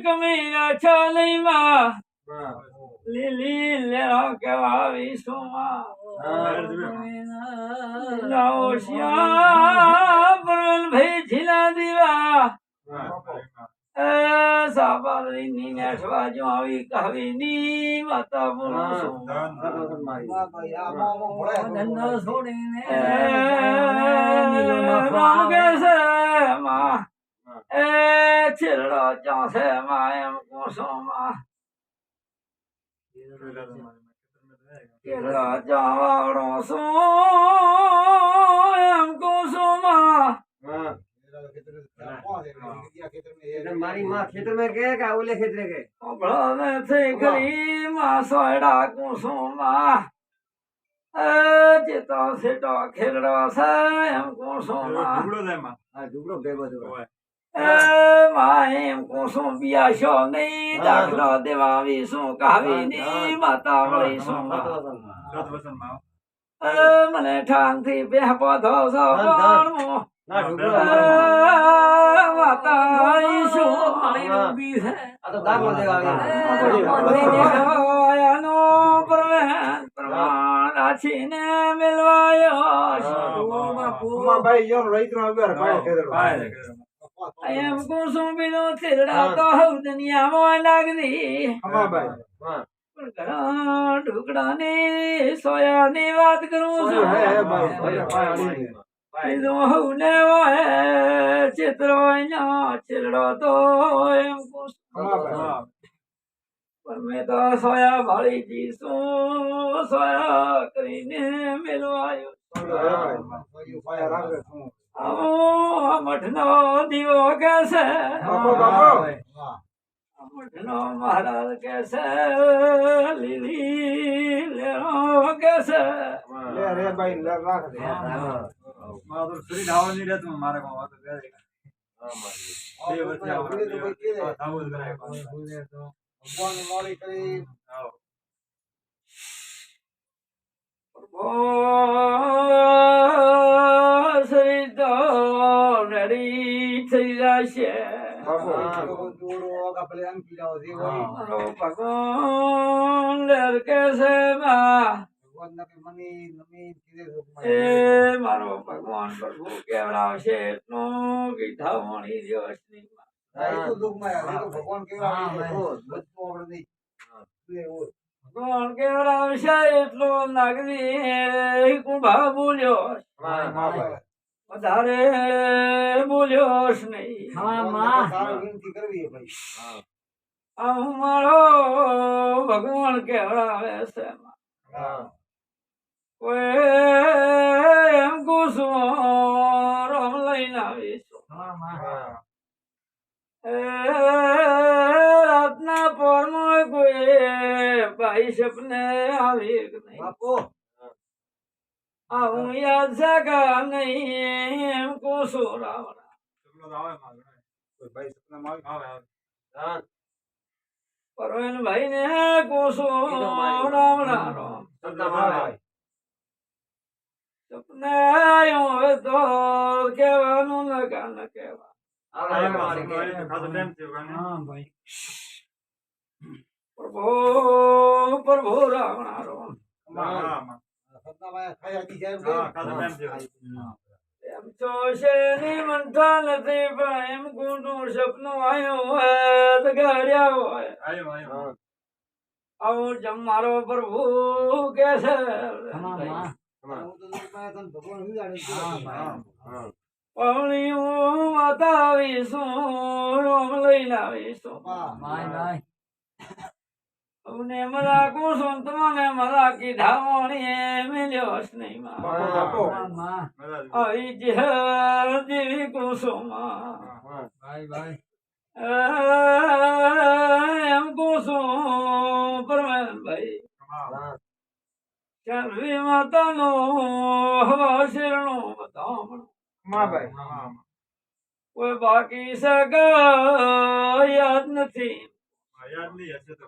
કમીરા છાલઈમાં લીલી લેરો કેવા વિશ્વમાં ભાઈ ઝીલા દીવા સાબરની નેઠવા જો આવી કહાવીની વાતા બોલું છું ધંધો છોડીને માંગે છે માં એ છેડો ચોસે માં એમ કોસો માં છેડો ચાવાડો શું એમ કોસો માં મારી માં ખેતર में गए का ओले खेतरे गए ભળને થઈ ગઈ માં સોયડા કુસુમા ચેતો સેટો ખેરડો છે એમ કુસુમા ઢુકડો ભેગો થયો માં એમ કુસુમ પિયાશો નહીં દાખલો દેવાવી શું કાવી ની માતા વળી શું મને ઠાંગ થી બે પધો છો પણ ના ઢુકડો માતા ઈશું મારી રૂબી છે આ તો દાખલો દેવા નો પ્રમાણ આછીને મેલવાયો ભાઈ યો રહીત્રો અગર ભાઈ ખેતર એમ કુસુમ બિનો તેરડા તો હવ દુનિયામાં લાગતી ઢુકડા ની સોયા ની વાત કરું છું ને ચિત્રો છેડો તો એમ પણ મેં તો સોયા ભાળી જીશું સોયા કરીને મેળવાયો મઠનો દીવો કે છે મઠનો મહારાજ કે છે લીલી લેરો કે છે રે ભાઈ રાખ દે શ્રી ધાવા ની રહેતું મારે કોણ વાત કરે ભગવાન મોડી કરી શ્રી તો નડી થઈ જશે ભગવાન લેર કે છે એ મારો ભગવાન પ્રભુ કેવડાવશે એટલું કીધા વણી દિવસ ની ભગવાન કેવડાવશે એટલો નાગરી કુંભા બોલ્યો વધારે બોલ્યો નહીં હું મારો ભગવાન કેવડાવે છે એમ કુસુમ રમ લઈને આવીશું રાતના પોરમાં કોઈ ભાઈ સપને આવી નહીં આવું યાદ છે કે નહીં એમ કુસુમ રાવણા પરવેન ભાઈ ને કુસુમ રાવણા રામ સપને આવ્યું હવે તો કેવાનું લગા ન કેવા પ્રભુ પ્રભુ રાવણા રામ એમ તો શેની મનતા નથી પણ એમ કુંડું સપનું આવ્યું હોય તો ગાડ્યા હોય આવું જમ મારો પ્રભુ કે છે પવણીયું માતા આવીશું રોમ લઈને આવીશું ને મરા કુસુમ તમને મરા કીધા વણી મિલ્યો નહીં આવી જેવી કુસુમ એમ કુસુમ પરમેન ભાઈ ચારવી માતાનો હવા શેરણું બતાવણ કોઈ બાકી સગા યાદ નથી યાદ નહીં હશે તો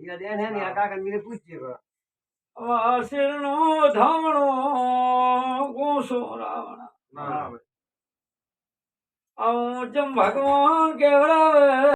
યાદ હે ને આ કાકા મને પૂછજે શેરણો ધામણો ગોસો રાવણા આવું જેમ ભગવાન કેવડાવે